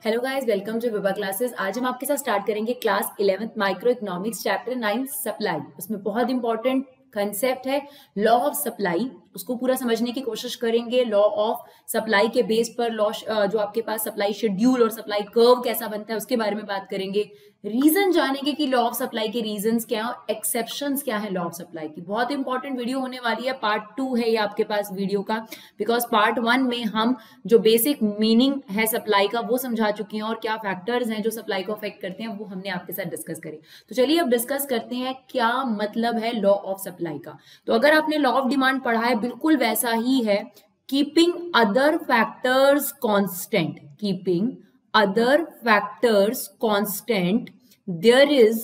Hello guys, welcome to Vibha classes. आज हम आपके साथ स्टार्ट करेंगे class 11th micro economics chapter 9 supply. उसमें बहुत इंपॉर्टेंट कंसेप्ट है लॉ ऑफ सप्लाई, उसको पूरा समझने की कोशिश करेंगे। लॉ ऑफ सप्लाई के बेस पर लॉ जो आपके पास सप्लाई शेड्यूल और सप्लाई कर्व कैसा बनता है उसके बारे में बात करेंगे। रीजन जानेंगे कि लॉ ऑफ सप्लाई के रीजंस क्या है और एक्सेप्शंस क्या है लॉ ऑफ सप्लाई की। बहुत इंपॉर्टेंट वीडियो होने वाली है, पार्ट 2 है ये आपके पास वीडियो का, बिकॉज पार्ट 1 में हम जो बेसिक मीनिंग है सप्लाई का वो समझा चुकी हैं और क्या फैक्टर्स हैं जो सप्लाई को अफेक्ट करते हैं वो हमने आपके साथ डिस्कस करे। तो चलिए अब डिस्कस करते हैं क्या मतलब है लॉ ऑफ सप्लाई का। तो अगर आपने लॉ ऑफ डिमांड पढ़ा है बिल्कुल वैसा ही है, keeping other factors constant, keeping other factors constant, there is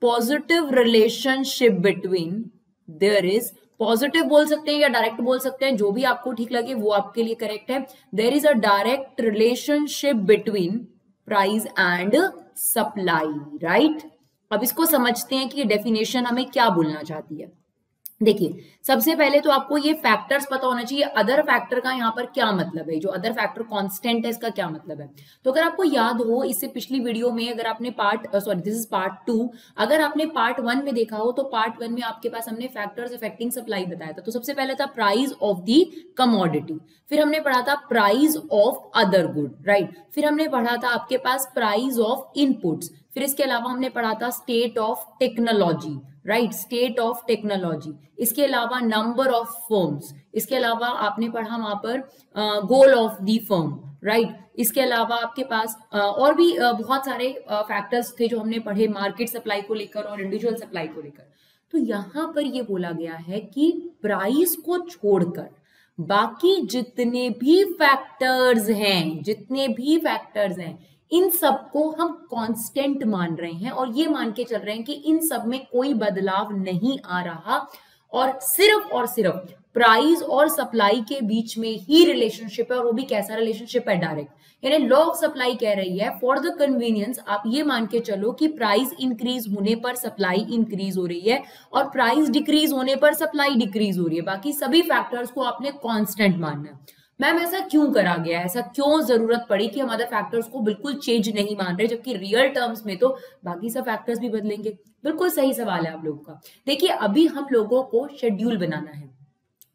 positive relationship between, there is positive बोल सकते हैं या डायरेक्ट बोल सकते हैं, जो भी आपको ठीक लगे वो आपके लिए करेक्ट है। There is a direct relationship between price and supply, right. अब इसको समझते हैं कि ये डेफिनेशन हमें क्या बोलना चाहती है। देखिए, सबसे पहले तो आपको ये फैक्टर्स पता होना चाहिए। अदर फैक्टर का यहाँ पर क्या मतलब है, जो अदर फैक्टर कांस्टेंट है इसका क्या मतलब है। तो अगर आपको याद हो इससे पिछली वीडियो में, अगर आपने दिस इज पार्ट 2, अगर आपने पार्ट 1 में देखा हो तो पार्ट 1 में आपके पास हमने फैक्टर्स अफेक्टिंग सप्लाई बताया था। तो सबसे पहले था प्राइस ऑफ द कमोडिटी, फिर हमने पढ़ा था price of other good, right. फिर हमने पढ़ा था आपके पास प्राइस ऑफ इनपुट्स, फिर इसके अलावा हमने पढ़ा था state of technology, right, state of technology. इसके अलावा नंबर ऑफ फर्म्स, इसके अलावा आपने पढ़ा वहां पर goal of the firm, right. इसके अलावा आपके पास और भी बहुत सारे फैक्टर्स थे जो हमने पढ़े मार्केट सप्लाई को लेकर और इंडिविजुअल सप्लाई को लेकर। तो यहां पर ये बोला गया है कि प्राइस को छोड़कर बाकी जितने भी फैक्टर्स हैं, इन सबको हम कांस्टेंट मान रहे हैं और ये मान के चल रहे हैं कि इन सब में कोई बदलाव नहीं आ रहा और सिर्फ प्राइस और सप्लाई के बीच में ही रिलेशनशिप है, और वो भी कैसा रिलेशनशिप है, डायरेक्ट। यानी लॉ ऑफ सप्लाई कह रही है फॉर द कन्वीनियंस आप ये मान के चलो कि प्राइस इंक्रीज होने पर सप्लाई इंक्रीज हो रही है और प्राइस डिक्रीज होने पर सप्लाई डिक्रीज हो रही है। बाकी सभी फैक्टर्स को आपने कांस्टेंट मानना है। मैम ऐसा क्यों करा गया, ऐसा क्यों जरूरत पड़ी कि हम अदर फैक्टर्स को बिल्कुल चेंज नहीं मान रहे, जबकि रियल टर्म्स में तो बाकी सब फैक्टर्स भी बदलेंगे। बिल्कुल सही सवाल है आप लोगों का। देखिए, अभी हम लोगों को शेड्यूल बनाना है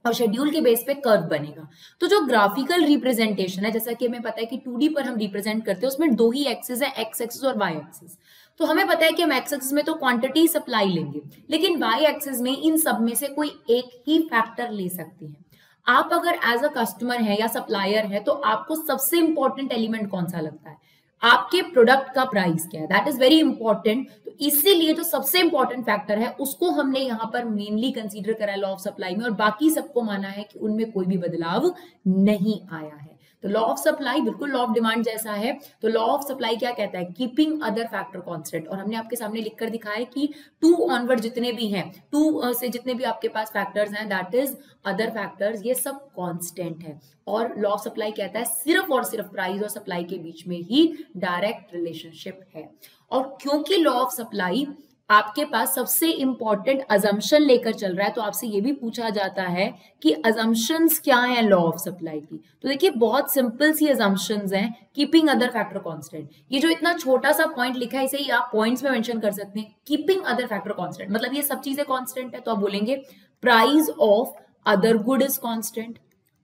और शेड्यूल के बेस पे कर्व बनेगा। तो जो ग्राफिकल रिप्रेजेंटेशन है, जैसा कि हमें पता है कि 2D पर हम रिप्रेजेंट करते हैं, उसमें दो ही एक्सिस है, एक्स एक्सिस और वाई एक्सिस। तो हमें पता है कि हम एक्स एक्सिस में तो क्वांटिटी सप्लाई लेंगे, लेकिन वाई एक्सिस में इन सब में से कोई एक ही फैक्टर ले सकते हैं। आप अगर एज अ कस्टमर है या सप्लायर है तो आपको सबसे इंपॉर्टेंट एलिमेंट कौन सा लगता है, आपके प्रोडक्ट का प्राइस क्या है, दैट इज वेरी इंपॉर्टेंट। तो इसीलिए जो सबसे इंपॉर्टेंट फैक्टर है उसको हमने यहाँ पर मेनली कंसीडर करा है लॉ ऑफ सप्लाई में, और बाकी सबको माना है कि उनमें कोई भी बदलाव नहीं आया है। तो लॉ ऑफ सप्लाई बिल्कुल लॉ ऑफ डिमांड जैसा है। तो लॉ ऑफ सप्लाई क्या कहता है, कीपिंग अदर फैक्टर कांस्टेंट, और हमने आपके सामने लिखकर दिखाया है कि 2 ऑनवर्ड जितने भी हैं, 2 से जितने भी आपके पास फैक्टर्स हैं, दैट इज अदर फैक्टर्स, ये सब कांस्टेंट है। और लॉ ऑफ सप्लाई कहता है सिर्फ और सिर्फ प्राइस और सप्लाई के बीच में ही डायरेक्ट रिलेशनशिप है। और क्योंकि लॉ ऑफ सप्लाई आपके पास सबसे इंपॉर्टेंट अजम्पशन लेकर चल रहा है, तो आपसे ये भी पूछा जाता है कि अजम्पशंस क्या है लॉ ऑफ सप्लाई की। तो देखिए, बहुत सिंपल सी अजम्पशंस हैं, कीपिंग अदर फैक्टर कांस्टेंट। ये जो इतना छोटा सा पॉइंट लिखा है इसे ही आप पॉइंट्स में मेंशन कर सकते हैं। कीपिंग अदर फैक्टर कांस्टेंट मतलब ये सब चीजें कांस्टेंट है, तो आप बोलेंगे price of other good is constant,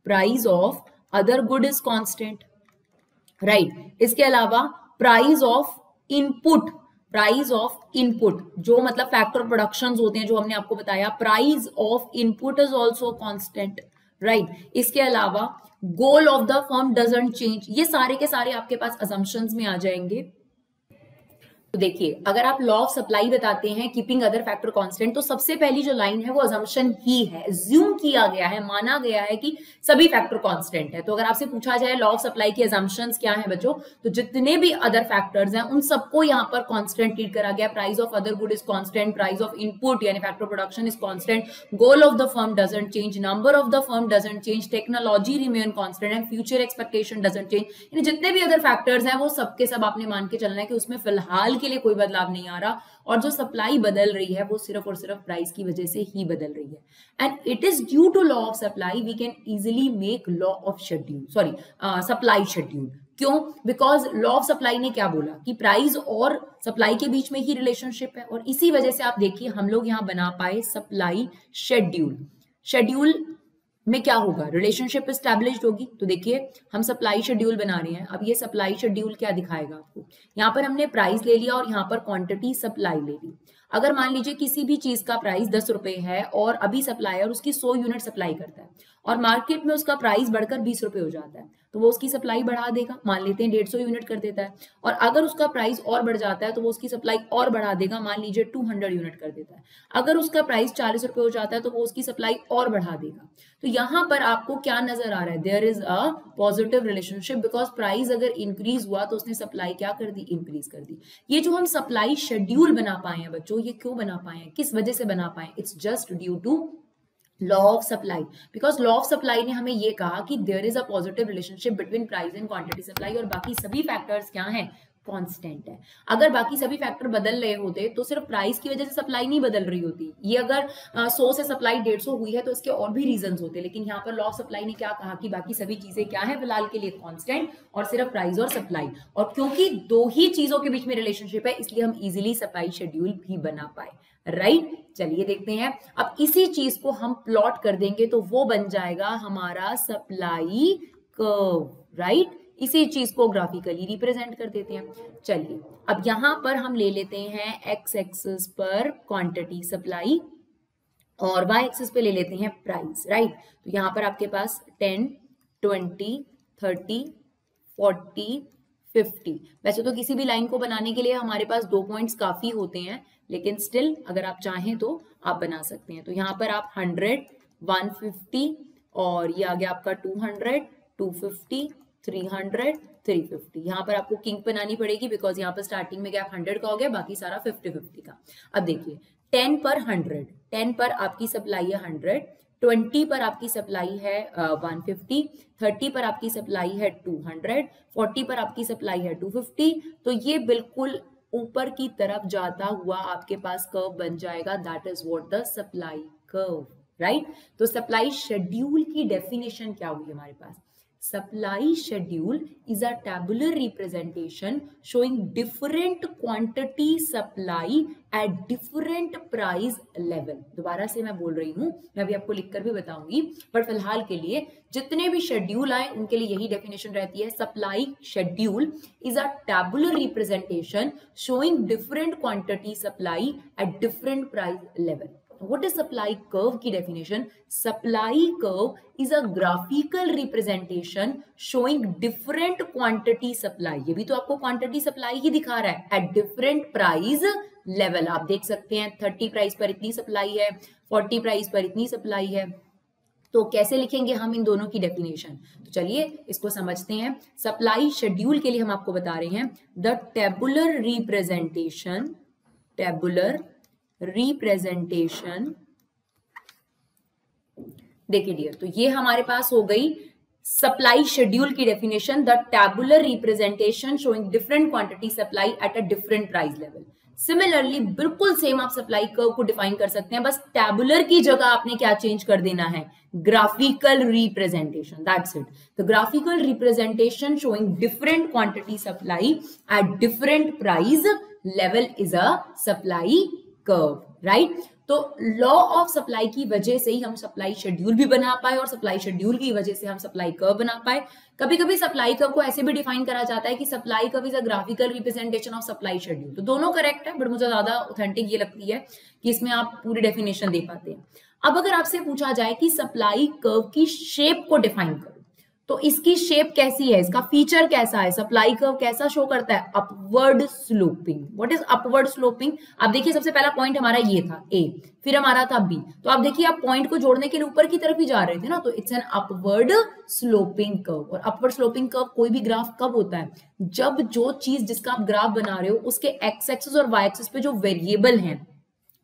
price of other good is constant, right. इसके अलावा price of input, price of input जो मतलब फैक्टर प्रोडक्शंस होते हैं जो हमने आपको बताया, price of input is also constant, right. इसके अलावा गोल of the firm doesn't change, ये सारे के सारे आपके पास असम्पशंस में आ जाएंगे। तो देखिए, अगर आप लॉ ऑफ सप्लाई बताते हैं कीपिंग अदर फैक्टर कांस्टेंट, तो सबसे पहली जो लाइन है वो अजम्पशन ही है, अज्यूम किया गया है, माना गया है कि सभी फैक्टर कांस्टेंट है। तो अगर आपसे पूछा जाए लॉ ऑफ सप्लाई की अजम्पशंस क्या है बच्चों, तो जितने भी अदर फैक्टर्स हैं उन सबको यहाँ पर कांस्टेंट ट्रीट करा गया। Price of other good is constant, price of input यानी factor production is constant, goal of the firm doesn't change, number of the firm doesn't change, technology remain constant and future expectation doesn't change. यानी जितने भी other factors हैं वो सबके सब आपने मान के चलना है कि उसमें फिलहाल के लिए कोई बदलाव नहीं आ रहा, और जो सप्लाई बदल रही है वो सिर्फ और सिर्फ प्राइस की वजह से ही बदल रही है। And it is due to law of supply we can easily make law of schedule, supply schedule. क्यों? बिकॉज लॉ ऑफ सप्लाई ने क्या बोला कि प्राइस और सप्लाई के बीच में ही रिलेशनशिप है, और इसी वजह से आप देखिए हम लोग यहाँ बना पाए सप्लाई शेड्यूल। शेड्यूल में क्या होगा? रिलेशनशिप एस्टैब्लिश्ड होगी। तो देखिए हम सप्लाई शेड्यूल बना रहे हैं। अब ये सप्लाई शेड्यूल क्या दिखाएगा आपको? यहाँ पर हमने प्राइस ले लिया और यहाँ पर क्वांटिटी सप्लाई ले ली। अगर मान लीजिए किसी भी चीज का प्राइस 10 रुपए है और अभी सप्लायर उसकी 100 यूनिट सप्लाई करता है और मार्केट में उसका प्राइस बढ़कर 20 रुपए हो जाता है, तो वो उसकी सप्लाई बढ़ा देगा, मान लेते हैं 150 यूनिट कर देता है। और अगर उसका प्राइस और बढ़ जाता है तो वो उसकी सप्लाई और बढ़ा देगा, मान लीजिए 200 यूनिट कर देता है। अगर उसका प्राइस 40 रुपए हो जाता है तो वो उसकी सप्लाई और बढ़ा देगा। तो यहाँ पर आपको क्या नजर आ रहा है? There is a positive relationship, because price अगर इंक्रीज हुआ तो उसने सप्लाई क्या कर दी? इंक्रीज कर दी। ये जो हम सप्लाई शेड्यूल बना पाए हैं बच्चों, ये क्यों बना पाए हैं, किस वजह से बना पाए? It's just due to law of supply, because law of supply ने हमें ये कहा कि there is a positive relationship between price and quantity supply, और बाकी सभी फैक्टर्स क्या हैं? कांस्टेंट है। अगर बाकी सभी फैक्टर बदल रहे होते तो सिर्फ प्राइस की वजह से सप्लाई नहीं बदल रही होती। ये अगर 100 से सप्लाई 150 हुई है तो इसके और भी रीजंस होते, लेकिन यहाँ पर लॉ ऑफ सप्लाई ने क्या कहा कि बाकी सभी चीजें क्या है फिलहाल के लिए? कांस्टेंट, और सिर्फ प्राइस और सप्लाई। और क्योंकि दो ही चीजों के बीच में रिलेशनशिप है इसलिए हम इजिली सप्लाई शेड्यूल भी बना पाए, राइट? चलिए देखते हैं। अब इसी चीज को हम प्लॉट कर देंगे तो वो बन जाएगा हमारा सप्लाई कर्व, राइट? इसी चीज को ग्राफिकली रिप्रेजेंट कर देते हैं। चलिए अब यहां पर हम ले लेते हैं एक्स एक्सिस पर क्वांटिटी सप्लाई और वाई एक्सिस पे ले लेते हैं प्राइस, राइट? तो यहां पर आपके पास 10, 20, 30, 40, 50। वैसे तो किसी भी लाइन को बनाने के लिए हमारे पास 2 पॉइंट्स काफी होते हैं, लेकिन स्टिल अगर आप चाहें तो आप बना सकते हैं। तो यहाँ पर आप 100, 150 और ये आ गया आपका 200, 250, 300, 350। यहाँ पर आपको किंग बनानी पड़ेगी बिकॉज यहाँ पर स्टार्टिंग में गैप 100 का हो गया, बाकी सारा 50-50 का। अब देखिए 10 पर 100, 10 पर आपकी सप्लाई है 100, 20 पर आपकी सप्लाई है 150, 30 पर आपकी सप्लाई है 200, 40 पर आपकी सप्लाई है 250। तो ये बिल्कुल ऊपर की तरफ जाता हुआ आपके पास कर्व बन जाएगा, that is what the supply curve, right? तो सप्लाई शेड्यूल की डेफिनेशन क्या हुई हमारे पास? Supply schedule is a tabular representation showing different quantity supply at different price level। दोबारा से मैं बोल रही हूँ, मैं अभी आपको लिखकर भी बताऊंगी, पर फिलहाल के लिए जितने भी शेड्यूल आए उनके लिए यही डेफिनेशन रहती है। Supply schedule is a tabular representation showing different quantity supply at different price level। What is supply curve की definition? Supply curve is a graphical representation showing different quantity supply। ये भी तो आपको quantity supply ही दिखा रहा है at different price level। आप देख सकते हैं 30 प्राइस पर इतनी सप्लाई है, 40 प्राइस पर इतनी सप्लाई है। तो कैसे लिखेंगे हम इन दोनों की डेफिनेशन? तो चलिए इसको समझते हैं। सप्लाई शेड्यूल के लिए हम आपको बता रहे हैं the tabular representation, tabular representation. देखिए डियर, तो ये हमारे पास हो गई सप्लाई शेड्यूल की definition, the tabular representation showing different quantity supply at a different price level. Similarly बिल्कुल सेम आप सप्लाई कर्व को डिफाइन कर सकते हैं, बस टेबुलर की जगह आपने क्या चेंज कर देना है? Graphical representation, that's it. The graphical representation showing different quantity supply at different price level is a supply curve, right? तो लॉ ऑफ सप्लाई की वजह से ही हम सप्लाई शेड्यूल भी बना पाए और सप्लाई शेड्यूल की वजह से हम सप्लाई कर्व बना पाए। कभी कभी सप्लाई कर्व को ऐसे भी डिफाइन करा जाता है कि supply curve is a graphical representation of supply schedule. तो दोनों करेक्ट है, बट मुझे ज्यादा ऑथेंटिक ये लगती है कि इसमें आप पूरी डेफिनेशन दे पाते हैं। अब अगर आपसे पूछा जाए कि सप्लाई कर्व की शेप को डिफाइन करो, तो इसकी शेप कैसी है, इसका फीचर कैसा है? सप्लाई कर्व कैसा शो करता है? Upward sloping. What is upward sloping? आप देखिए सबसे पहला पॉइंट हमारा ये था ए, फिर हमारा था बी, तो आप देखिए आप पॉइंट को जोड़ने के लिए ऊपर की तरफ ही जा रहे थे ना, तो it's an upward sloping curve. और अपवर्ड स्लोपिंग कर्व कोई भी ग्राफ कब होता है? जब जो चीज जिसका आप ग्राफ बना रहे हो उसके एक्स एक्सिस और वाई एक्सिस पे जो वेरिएबल हैं,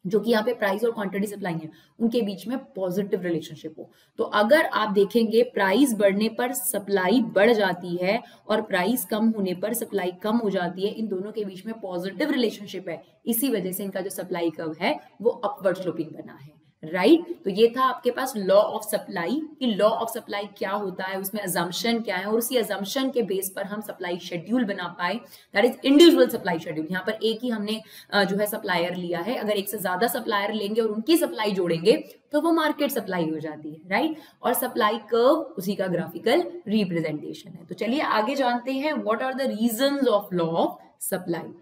जो कि यहाँ पे प्राइस और क्वांटिटी सप्लाई है, उनके बीच में पॉजिटिव रिलेशनशिप हो। तो अगर आप देखेंगे प्राइस बढ़ने पर सप्लाई बढ़ जाती है और प्राइस कम होने पर सप्लाई कम हो जाती है, इन दोनों के बीच में पॉजिटिव रिलेशनशिप है। इसी वजह से इनका जो सप्लाई कर्व है वो अपवर्ड स्लोपिंग बना है, राइट तो ये था आपके पास लॉ ऑफ सप्लाई कि लॉ ऑफ सप्लाई क्या होता है, उसमें अजम्पशन क्या है और उसी अजम्पशन के बेस पर हम सप्लाई शेड्यूल बना पाए, that is individual supply schedule. यहाँ पर एक ही हमने जो है सप्लायर लिया है, अगर एक से ज्यादा सप्लायर लेंगे और उनकी सप्लाई जोड़ेंगे तो वो मार्केट सप्लाई हो जाती है, राइट। और सप्लाई कर्व उसी का ग्राफिकल रिप्रेजेंटेशन है। तो चलिए आगे जानते हैं what are the reasons of law of supply.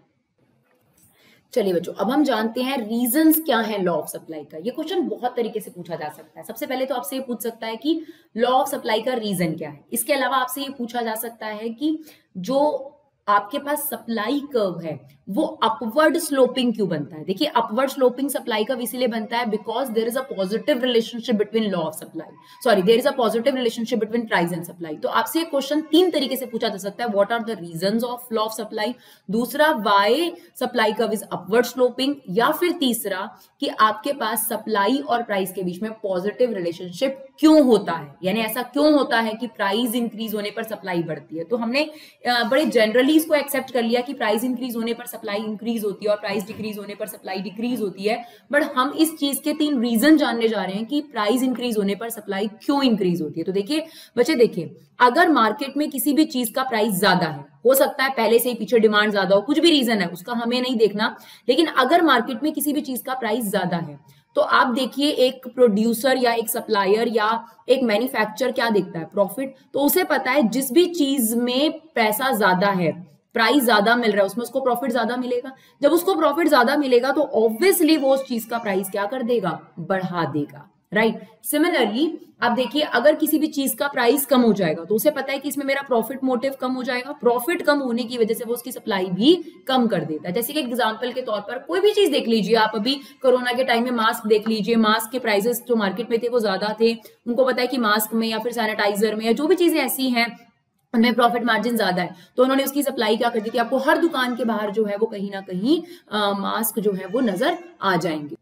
चलिए बच्चों, अब हम जानते हैं रीजंस क्या है लॉ ऑफ सप्लाई का। ये क्वेश्चन बहुत तरीके से पूछा जा सकता है। सबसे पहले तो आपसे ये पूछ सकता है कि लॉ ऑफ सप्लाई का रीजन क्या है। इसके अलावा आपसे ये पूछा जा सकता है कि जो आपके पास सप्लाई कर्व है वो अपवर्ड स्लोपिंग क्यों बनता है। देखिए अपवर्ड स्लोपिंग सप्लाई कर्व इसीलिए बनता है because there is a positive relationship between law of supply, sorry there is a positive relationship between price and supply. तो आपसे ये क्वेश्चन तीन तरीके से पूछा जा सकता है, what are the reasons of law of supply, दूसरा why supply curve is upward sloping, या फिर तीसरा कि आपके पास सप्लाई और प्राइस के बीच में पॉजिटिव रिलेशनशिप क्यों होता है, यानी ऐसा क्यों होता है कि प्राइस इंक्रीज होने पर सप्लाई बढ़ती है। तो हमने बड़े जनरली इसको एक्सेप्ट कर लिया कि प्राइस इंक्रीज होने पर सप्लाई इंक्रीज होती है और प्राइस डिक्रीज होने पर सप्लाई डिक्रीज होती है, बट हम इस चीज के तीन रीजन जानने जा रहे हैं कि प्राइस इंक्रीज होने पर सप्लाई क्यों इंक्रीज होती है। तो देखिए बच्चे, देखिए अगर मार्केट में किसी भी चीज का प्राइस ज्यादा है, हो सकता है पहले से ही पीछे डिमांड ज्यादा हो, कुछ भी रीजन है उसका हमें नहीं देखना, लेकिन अगर मार्केट में किसी भी चीज का प्राइस ज्यादा है तो आप देखिए एक प्रोड्यूसर या एक सप्लायर या एक मैन्युफैक्चरर क्या देखता है, प्रॉफिट। तो उसे पता है जिस भी चीज में पैसा ज्यादा है, प्राइस ज्यादा मिल रहा है, उसमें उसको प्रॉफिट ज्यादा मिलेगा। जब उसको प्रॉफिट ज्यादा मिलेगा तो ऑब्वियसली वो उस चीज का प्राइस क्या कर देगा, बढ़ा देगा, राइट। सिमिलरली आप देखिए अगर किसी भी चीज का प्राइस कम हो जाएगा तो उसे पता है कि इसमें मेरा प्रॉफिट मोटिव कम हो जाएगा, प्रॉफिट कम होने की वजह से वो उसकी सप्लाई भी कम कर देता है। जैसे कि एग्जांपल के तौर पर कोई भी चीज देख लीजिए आप, अभी कोरोना के टाइम में मास्क देख लीजिए, मास्क के प्राइसेस जो मार्केट में थे वो ज्यादा थे, उनको पता है कि मास्क में या फिर सैनिटाइजर में या जो भी चीजें ऐसी हैं उनमें प्रॉफिट मार्जिन ज्यादा है, तो उन्होंने उसकी सप्लाई क्या कर दी थी, आपको हर दुकान के बाहर जो है वो कहीं ना कहीं मास्क जो है वो नजर आ जाएंगे।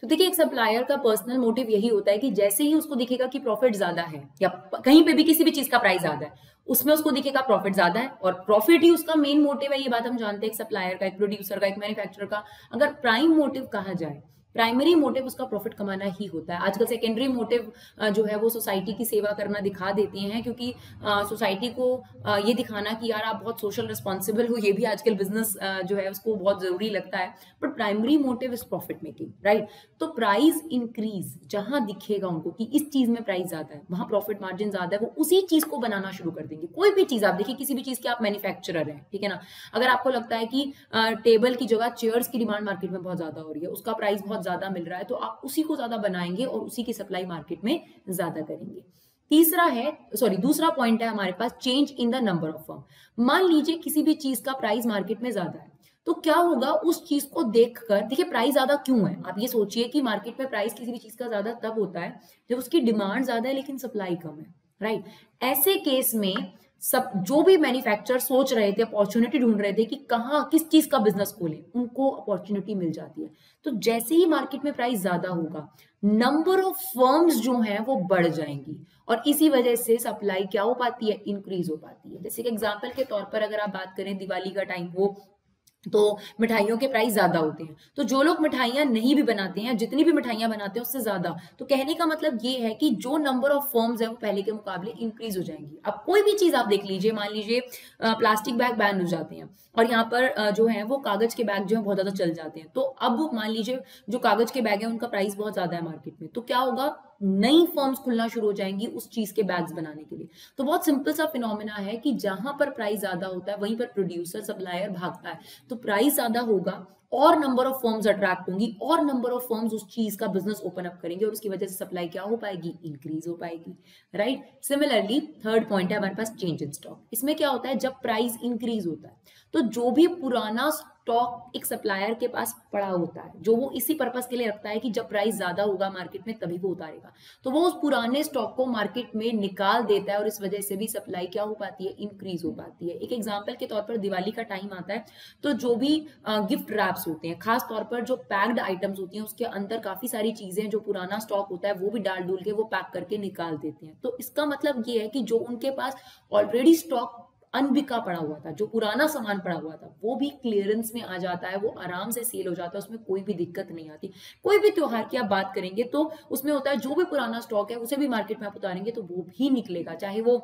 तो देखिए एक सप्लायर का पर्सनल मोटिव यही होता है कि जैसे ही उसको दिखेगा कि प्रॉफिट ज्यादा है या कहीं पे भी किसी भी चीज का प्राइस ज्यादा है, उसमें उसको दिखेगा प्रॉफिट ज्यादा है और प्रॉफिट ही उसका मेन मोटिव है। ये बात हम जानते हैं एक सप्लायर का, एक प्रोड्यूसर का, एक मैन्युफैक्चरर का। अगर प्राइम मोटिव कहा जाए, प्राइमरी मोटिव उसका प्रॉफिट कमाना ही होता है। आजकल सेकेंडरी मोटिव जो है वो सोसाइटी की सेवा करना दिखा देते हैं, क्योंकि सोसाइटी को ये दिखाना कि यार आप बहुत सोशल रिस्पॉन्सिबल हो, ये भी आजकल बिजनेस जो है उसको बहुत जरूरी लगता है। But primary motive is profit making, right. तो प्राइस इंक्रीज जहां दिखेगा उनको कि इस चीज में प्राइस ज्यादा है, वहां प्रॉफिट मार्जिन ज्यादा है, वो उसी चीज को बनाना शुरू कर देंगे। कोई भी चीज आप देखिए, किसी भी चीज के आप मैन्युफैक्चरर हैं, ठीक है ना, अगर आपको लगता है कि टेबल की जगह चेयर्स की डिमांड मार्केट में बहुत ज्यादा हो रही है, उसका प्राइस बहुत ज्यादा मिल रहा है, तो आप उसी को ज्यादा बनाएंगे और उसी की सप्लाई मार्केट में ज्यादा करेंगे। दूसरा पॉइंट है हमारे पास change in the number of firm. मान लीजिए किसी भी चीज का प्राइस मार्केट में ज्यादा है, तो क्या होगा उस चीज को देखकर, देखिए प्राइस ज्यादा क्यों है, आप ये सोचिए कि मार्केट में प्राइस किसी भी चीज का ज्यादा तब होता है जब उसकी डिमांड ज्यादा है लेकिन सप्लाई कम है, राइट। ऐसे केस में सब जो भी मैन्युफैक्चरर सोच रहे थे, अपॉर्चुनिटी ढूंढ रहे थे कि कहाँ किस चीज का बिजनेस खोलें, उनको अपॉर्चुनिटी मिल जाती है। तो जैसे ही मार्केट में प्राइस ज्यादा होगा, नंबर ऑफ फर्म्स जो हैं वो बढ़ जाएंगी और इसी वजह से सप्लाई क्या हो पाती है, इंक्रीज हो पाती है। जैसे कि एग्जांपल के तौर पर अगर आप बात करें, दिवाली का टाइम हो तो मिठाइयों के प्राइस ज्यादा होते हैं, तो जो लोग मिठाइयां नहीं भी बनाते हैं, जितनी भी मिठाइयां बनाते हैं उससे ज्यादा, तो कहने का मतलब ये है कि जो नंबर ऑफ फर्म्स है वो पहले के मुकाबले इंक्रीज हो जाएंगी। अब कोई भी चीज आप देख लीजिए, मान लीजिए प्लास्टिक बैग बैन हो जाते हैं और यहाँ पर जो है वो कागज के बैग जो है बहुत ज्यादा चल जाते हैं, तो अब मान लीजिए जो कागज के बैग है उनका प्राइस बहुत ज्यादा है मार्केट में, तो क्या होगा, नई फर्म्स खुलना शुरू हो जाएंगी उस चीज के बैग्स बनाने के लिए। तो बहुत सिंपल सा फिनोमेना है कि जहां पर प्राइस ज्यादा होता है वहीं पर प्रोड्यूसर सप्लायर भागता है, तो प्राइस ज्यादा होगा और नंबर ऑफ फर्म्स अट्रैक्ट होंगी और नंबर ऑफ फर्म्स उस चीज का बिजनेस ओपन अप करेंगे और उसकी वजह से सप्लाई क्या हो पाएगी, इंक्रीज हो पाएगी, राइट। सिमिलरली थर्ड पॉइंट है हमारे पास चेंज इन स्टॉक। इसमें क्या होता है, जब प्राइस इंक्रीज होता है तो जो भी पुराना स्टॉक एक सप्लायर के पास पड़ा होता है, जो वो इसी पर्पस के लिए रखता है कि जब प्राइस ज्यादा होगा मार्केट में तभी वो उतारेगा, तो वो उस पुराने स्टॉक को मार्केट में निकाल देता है और इस वजह से भी सप्लाई क्या हो पाती है, इंक्रीज हो पाती है। एक एग्जांपल के तौर पर दिवाली का टाइम आता है तो जो भी गिफ्ट रैप्स होते हैं, खास तौर पर जो पैक्ड आइटम्स होती हैं, उसके अंदर काफी सारी चीजें जो पुराना स्टॉक होता है वो भी डाल डूल के वो पैक करके निकाल देते हैं। तो इसका मतलब ये है कि जो उनके पास ऑलरेडी स्टॉक अनबिका पड़ा हुआ था, जो पुराना सामान पड़ा हुआ था, वो भी क्लियरेंस में आ जाता है, वो आराम से सेल हो जाता है, उसमें कोई भी दिक्कत नहीं आती। कोई भी त्योहार की आप बात करेंगे तो उसमें होता है जो भी पुराना स्टॉक है उसे भी मार्केट में आप उतारेंगे तो वो भी निकलेगा, चाहे वो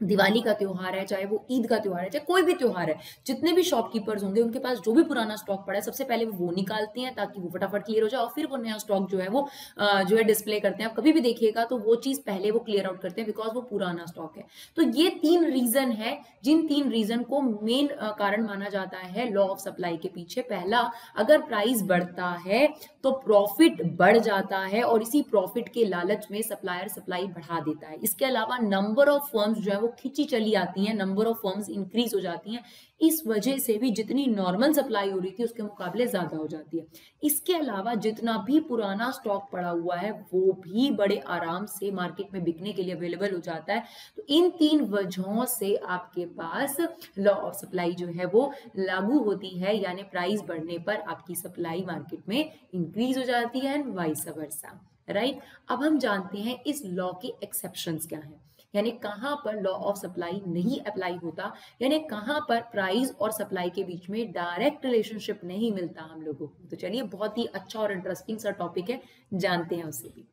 दिवाली का त्योहार है, चाहे वो ईद का त्योहार है, चाहे कोई भी त्योहार है, जितने भी शॉपकीपर्स होंगे उनके पास जो भी पुराना स्टॉक पड़ा है सबसे पहले वो निकालते हैं ताकि वो फटाफट क्लियर हो जाए, और फिर वो नया स्टॉक जो है वो जो है डिस्प्ले करते हैं। आप कभी भी देखिएगा तो वो चीज पहले वो क्लियर आउट करते हैं बिकॉज वो पुराना स्टॉक है। तो ये 3 रीजन है, जिन 3 रीजन को मेन कारण माना जाता है लॉ ऑफ सप्लाई के पीछे। पहला, अगर प्राइस बढ़ता है तो प्रॉफिट बढ़ जाता है और इसी प्रॉफिट के लालच में सप्लायर सप्लाई बढ़ा देता है। इसके अलावा नंबर ऑफ फर्म्स जो है वो खिंची चली आती हैं, नंबर ऑफ फर्म्स इंक्रीज हो जाती हैं, इस वजह से भी जितनी नॉर्मल सप्लाई हो रही थी उसके मुकाबले ज्यादा हो जाती है। इसके अलावा जितना भी पुराना स्टॉक पड़ा हुआ है वो भी बड़े आराम से मार्केट में बिकने के लिए अवेलेबल हो जाता है। तो इन 3 वजहों से आपके पास लॉ ऑफ सप्लाई जो है वो लागू होती है, यानी प्राइस बढ़ने पर आपकी सप्लाई मार्केट में इंक्रीज हो जाती है एंड वाइस वर्सा, राइट। अब हम जानते हैं इस लॉ के एक्सेप्शंस क्या हैं, यानी कहां पर लॉ ऑफ सप्लाई नहीं अप्लाई होता, यानी कहां पर प्राइस और सप्लाई के बीच में डायरेक्ट रिलेशनशिप नहीं मिलता हम लोगों को। तो चलिए, बहुत ही अच्छा और इंटरेस्टिंग सा टॉपिक है, जानते हैं उसे भी।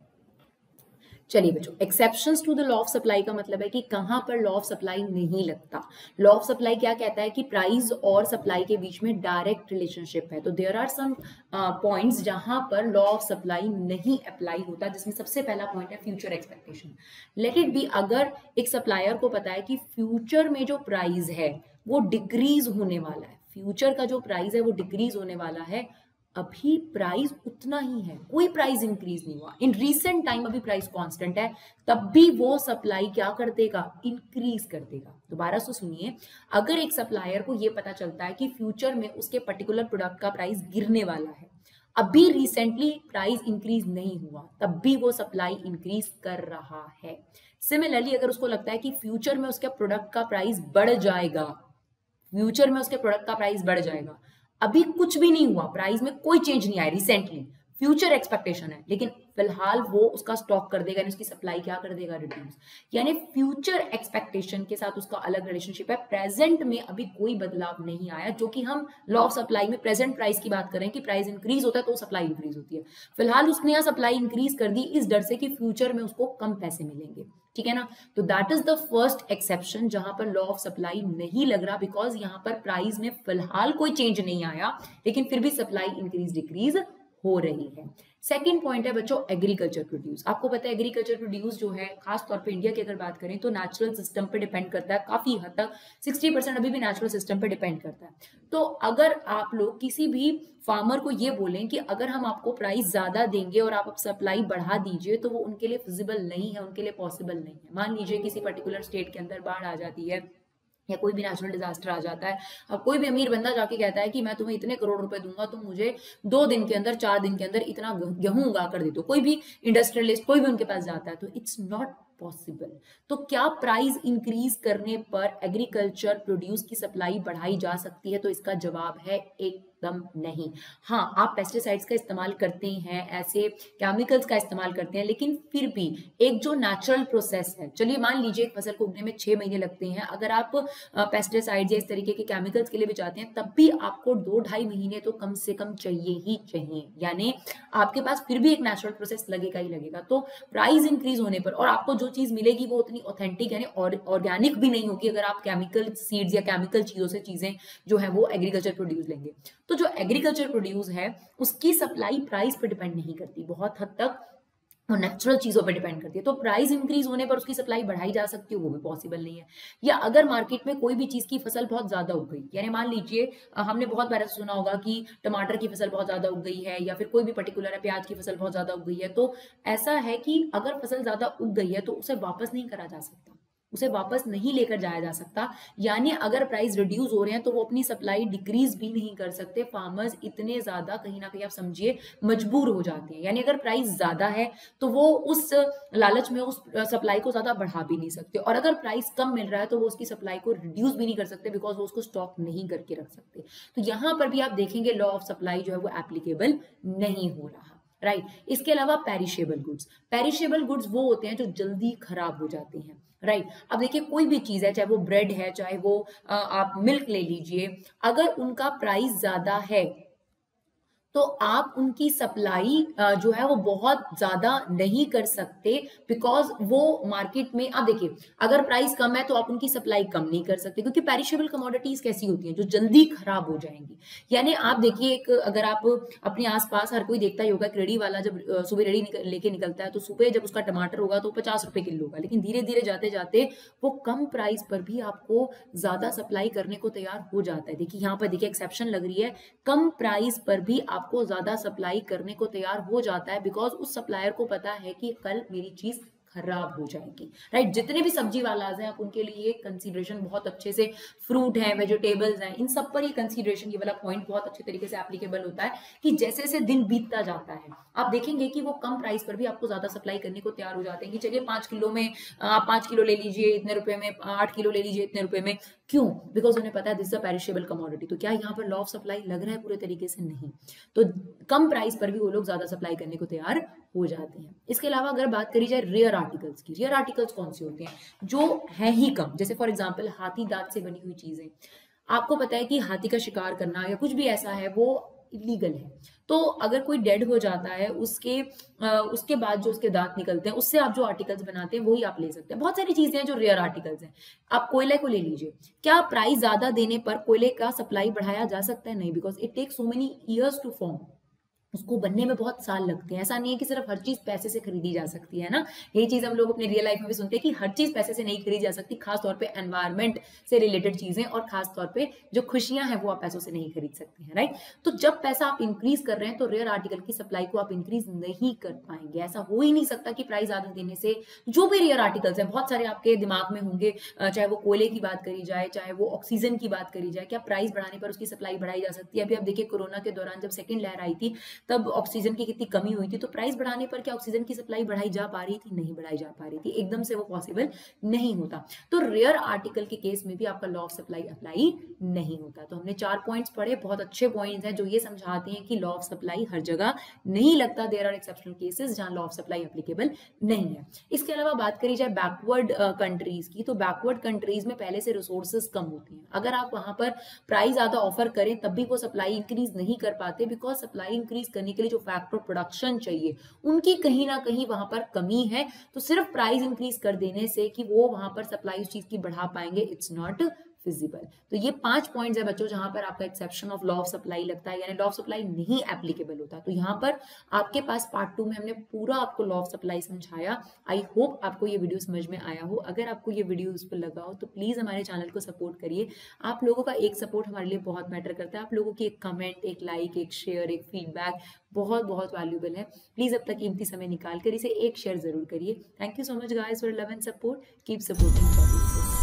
चलिए बच्चों, exceptions to the law of supply का मतलब है कि कहां पर लॉ ऑफ सप्लाई नहीं लगता। लॉ ऑफ सप्लाई क्या कहता है कि प्राइस और सप्लाई के बीच में डायरेक्ट रिलेशनशिप है। तो देयर आर सम पॉइंट्स जहां पर लॉ ऑफ सप्लाई नहीं अप्लाई होता, जिसमें सबसे पहला पॉइंट है future expectation. Let it be, अगर एक सप्लायर को पता है कि फ्यूचर में जो प्राइस है वो डिक्रीज होने वाला है, फ्यूचर का जो प्राइस है वो डिक्रीज होने वाला है, अभी प्राइस उतना ही है, कोई प्राइस इंक्रीज नहीं हुआ, इन रीसेंट टाइम अभी प्राइस कांस्टेंट है, तब भी वो सप्लाई क्या कर देगा, इंक्रीज कर देगा। दोबारा से सुनिए, अगर एक सप्लायर को ये पता चलता है कि फ्यूचर में उसके पर्टिकुलर प्रोडक्ट का प्राइस गिरने वाला है, अभी रिसेंटली प्राइस इंक्रीज नहीं हुआ, तब भी वो सप्लाई इंक्रीज कर रहा है। सिमिलरली, अगर उसको लगता है कि फ्यूचर में उसके प्रोडक्ट का प्राइस बढ़ जाएगा, फ्यूचर में उसके प्रोडक्ट का प्राइस बढ़ जाएगा, अभी कुछ भी नहीं हुआ, प्राइस में कोई चेंज नहीं आया रिसेंटली, फ्यूचर एक्सपेक्टेशन है, लेकिन फिलहाल वो उसका स्टॉक कर देगा, यानी उसकी सप्लाई क्या कर देगा, रिड्यूस। यानी फ्यूचर एक्सपेक्टेशन के साथ उसका अलग रिलेशनशिप है, प्रेजेंट में अभी कोई बदलाव नहीं आया, जो कि हम लॉ ऑफ सप्लाई में प्रेजेंट प्राइस की बात करें कि प्राइस इंक्रीज होता है तो सप्लाई इंक्रीज होती है। फिलहाल उसने यहाँ सप्लाई इंक्रीज कर दी इस डर से कि फ्यूचर में उसको कम पैसे मिलेंगे, ठीक है ना। तो that is the first exception जहां पर लॉ ऑफ सप्लाई नहीं लग रहा, बिकॉज यहाँ पर प्राइस में फिलहाल कोई चेंज नहीं आया, लेकिन फिर भी सप्लाई इंक्रीज डिक्रीज हो रही है। सेकंड पॉइंट है बच्चों एग्रीकल्चर प्रोड्यूस। आपको पता है एग्रीकल्चर प्रोड्यूस जो है, खास तौर पे इंडिया की अगर बात करें तो नेचुरल सिस्टम पे डिपेंड करता है, काफी हद तक 60% अभी भी नेचुरल सिस्टम पे डिपेंड करता है। तो अगर आप लोग किसी भी फार्मर को ये बोलें कि अगर हम आपको प्राइस ज्यादा देंगे और आप सप्लाई बढ़ा दीजिए, तो वो उनके लिए फिजिबल नहीं है, उनके लिए पॉसिबल नहीं है। मान लीजिए किसी पर्टिकुलर स्टेट के अंदर बाढ़ आ जाती है या कोई भी नेचुरल डिजास्टर आ जाता है, अब कोई भी अमीर बंदा जाके कहता है कि मैं तुम्हें इतने करोड़ रुपए दूंगा, तुम मुझे 2 दिन के अंदर 4 दिन के अंदर इतना गेहूं उगा कर दे दो, कोई भी इंडस्ट्रियलिस्ट कोई भी उनके पास जाता है, तो इट्स नॉट पॉसिबल। तो क्या प्राइस इंक्रीज करने पर एग्रीकल्चर प्रोड्यूस की सप्लाई बढ़ाई जा सकती है? तो इसका जवाब है एकदम नहीं। हाँ, आप पेस्टिसाइड्स का इस्तेमाल करते हैं, ऐसे केमिकल्स का इस्तेमाल करते हैं, लेकिन फिर भी एक जो नेचुरल प्रोसेस है, चलिए मान लीजिए एक फसल को उगने में 6 महीने लगते हैं, अगर आप पेस्टिसाइड्स या इस तरीके के केमिकल्स के लिए भी जाते हैं, तब भी आपको 2-2.5 महीने तो कम से कम चाहिए ही चाहिए, यानी आपके पास फिर भी एक नेचुरल प्रोसेस लगेगा ही लगेगा। तो प्राइस इंक्रीज होने पर और आपको जो चीज मिलेगी वो उतनी ऑथेंटिक यानी ऑर्गेनिक भी नहीं होगी अगर आप केमिकल सीड्स या केमिकल चीजों से चीजें जो है वो एग्रीकल्चर प्रोड्यूस लेंगे। तो जो एग्रीकल्चर प्रोड्यूस है उसकी सप्लाई प्राइस पर डिपेंड नहीं करती, बहुत हद तक वो नेचुरल चीजों पर डिपेंड करती है। तो प्राइस इंक्रीज होने पर उसकी सप्लाई बढ़ाई जा सकती है, वो भी पॉसिबल नहीं है। या अगर मार्केट में कोई भी चीज की फसल बहुत ज्यादा उग गई, यानी मान लीजिए हमने बहुत बार सुना होगा कि टमाटर की फसल बहुत ज्यादा उग गई है, या फिर कोई भी पर्टिकुलर है प्याज की फसल बहुत ज्यादा उग गई है, तो ऐसा है कि अगर फसल ज्यादा उग गई है तो उसे वापस नहीं करा जा सकता, उसे वापस नहीं लेकर जाया जा सकता। यानी अगर प्राइस रिड्यूस हो रहे हैं तो वो अपनी सप्लाई डिक्रीज भी नहीं कर सकते। फार्मर्स इतने ज्यादा कहीं ना कहीं आप समझिए मजबूर हो जाते हैं, यानी अगर प्राइस ज्यादा है तो वो उस लालच में उस सप्लाई को ज्यादा बढ़ा भी नहीं सकते, और अगर प्राइस कम मिल रहा है तो वो उसकी सप्लाई को रिड्यूस भी नहीं कर सकते, बिकॉज वो उसको स्टॉक नहीं करके रख सकते। तो यहां पर भी आप देखेंगे लॉ ऑफ सप्लाई जो है वो एप्लीकेबल नहीं हो रहा। राइट। इसके अलावा पेरिशेबल गुड्स वो होते हैं जो जल्दी खराब हो जाते हैं, राइट। अब देखिए कोई भी चीज है, चाहे वो ब्रेड है, चाहे वो आप मिल्क ले लीजिए, अगर उनका प्राइस ज्यादा है तो आप उनकी सप्लाई जो है वो बहुत ज्यादा नहीं कर सकते, बिकॉज वो मार्केट में, आप देखिए अगर प्राइस कम है तो आप उनकी सप्लाई कम नहीं कर सकते, क्योंकि पेरिशेबल कमोडिटीज कैसी होती हैं जो जल्दी खराब हो जाएंगी। यानी आप देखिए एक, अगर आप अपने आसपास, हर कोई देखता ही होगा, रेडी वाला जब सुबह रेडी लेके निकलता है तो सुबह जब उसका टमाटर होगा तो 50 रुपए किलो होगा, लेकिन धीरे धीरे जाते जाते वो कम प्राइस पर भी आपको ज्यादा सप्लाई करने को तैयार हो जाता है। देखिए यहाँ पर देखिए एक्सेप्शन लग रही है, कम प्राइस पर भी आपको ज्यादा सप्लाई करने को तैयार हो जाता है, बिकॉज उस सप्लायर को पता है कि कल मेरी चीज खराब हो जाएगी, राइट। जितने भी सब्जी वालाज हैं आप उनके लिए ये कंसीडरेशन बहुत अच्छे से, फ्रूट है, वेजिटेबल्स हैं, इन सब पर ये कंसीडरेशन, ये वाला पॉइंट बहुत अच्छे तरीके से एप्लीकेबल होता है कि जैसे जैसे दिन बीतता जाता है आप देखेंगे कि वो कम प्राइस पर भी आपको ज्यादा सप्लाई करने को तैयार हो जाते हैं कि चलिए 5 किलो में आप 5 किलो ले लीजिए इतने रुपए में, 8 किलो ले लीजिए इतने रुपए में। क्यों? बिकॉज उन्हें पता है this is a perishable commodity. तो क्या यहाँ पर लॉ ऑफ सप्लाई लग रहा है? पूरे तरीके से नहीं। तो कम प्राइस पर भी वो लोग ज्यादा सप्लाई करने को तैयार हो जाते हैं। इसके अलावा अगर बात करी जाए रेयर आर्टिकल्स की, रेयर आर्टिकल्स कौन से होते हैं जो है ही कम, जैसे फॉर एग्जांपल हाथी दांत से बनी हुई चीजें। आपको पता है कि हाथी का शिकार करना या कुछ भी ऐसा है वो इलीगल है, तो अगर कोई डेड हो जाता है उसके बाद जो उसके दांत निकलते हैं उससे आप जो आर्टिकल्स बनाते हैं वही आप ले सकते हैं। बहुत सारी चीजें हैं जो रेयर आर्टिकल्स हैं। आप कोयले को ले लीजिए, क्या प्राइस ज्यादा देने पर कोयले का सप्लाई बढ़ाया जा सकता है? नहीं, because it takes so many years to form, उसको बनने में बहुत साल लगते हैं। ऐसा नहीं है कि सिर्फ हर चीज पैसे से खरीदी जा सकती है ना, यही चीज हम लोग अपने रियल लाइफ में भी सुनते हैं कि हर चीज पैसे से नहीं खरीदी जा सकती, खास तौर पे एनवायरमेंट से रिलेटेड चीजें और खास तौर पे जो खुशियां हैं वो आप पैसों से नहीं खरीद सकते हैं, राइट। तो जब पैसा आप इंक्रीज कर रहे हैं तो रेयर आर्टिकल की सप्लाई को आप इंक्रीज नहीं कर पाएंगे। ऐसा हो ही नहीं सकता कि प्राइस ज्यादा देने से जो भी रेयर आर्टिकल्स हैं, बहुत सारे आपके दिमाग में होंगे, चाहे वो कोयले की बात करी जाए, चाहे वो ऑक्सीजन की बात करी जाए, क्या प्राइस बढ़ाने पर उसकी सप्लाई बढ़ाई जा सकती है? अभी आप देखिए कोरोना के दौरान जब सेकेंड लहर आई थी तब ऑक्सीजन की कितनी कमी हुई थी, तो प्राइस बढ़ाने पर क्या ऑक्सीजन की सप्लाई बढ़ाई जा पा रही थी? नहीं बढ़ाई जा पा रही थी, एकदम से वो पॉसिबल नहीं होता। तो रेयर आर्टिकल के केस में भी आपका लॉ ऑफ सप्लाई अप्लाई नहीं होता। तो हमने 4 पॉइंट्स पढ़े, बहुत अच्छे पॉइंट्स हैं जो ये समझाते हैं कि लॉ ऑफ सप्लाई हर जगह नहीं लगता, देयर आर एक्सेप्शनल केसेस जहां लॉ ऑफ सप्लाई एप्लीकेबल नहीं है। इसके अलावा बात करी जाए बैकवर्ड कंट्रीज की, तो बैकवर्ड कंट्रीज में पहले से रिसोर्सेज कम होती हैं। अगर आप वहां पर प्राइस ज्यादा ऑफर करें तब भी वो सप्लाई इंक्रीज नहीं कर पाते, बिकॉज सप्लाई इंक्रीज करने के लिए जो फैक्टर प्रोडक्शन चाहिए उनकी कहीं ना कहीं वहां पर कमी है। तो सिर्फ प्राइस इंक्रीज कर देने से कि वो वहां पर सप्लाई उस चीज की बढ़ा पाएंगे, इट्स नॉट फिजिबल। तो ये 5 पॉइंट्स है बच्चों जहां पर आपका exception of law of supply लगता है, यानी लॉ ऑफ सप्लाई नहीं एप्लीकेबल होता। तो यहाँ पर आपके पास पार्ट 2 में हमने पूरा आपको लॉ ऑफ सप्लाई समझाया। आई होप आपको ये वीडियो समझ में आया हो। अगर आपको ये वीडियो यूजफुल लगा हो तो प्लीज हमारे चैनल को सपोर्ट करिए। आप लोगों का एक सपोर्ट हमारे लिए बहुत मैटर करता है। आप लोगों की एक कमेंट, एक लाइक, एक शेयर, एक फीडबैक बहुत बहुत वैल्यूबल है। प्लीज अब तक कीमती समय निकाल कर इसे एक शेयर जरूर करिए। Thank you so much guys for love and support. Keep supporting.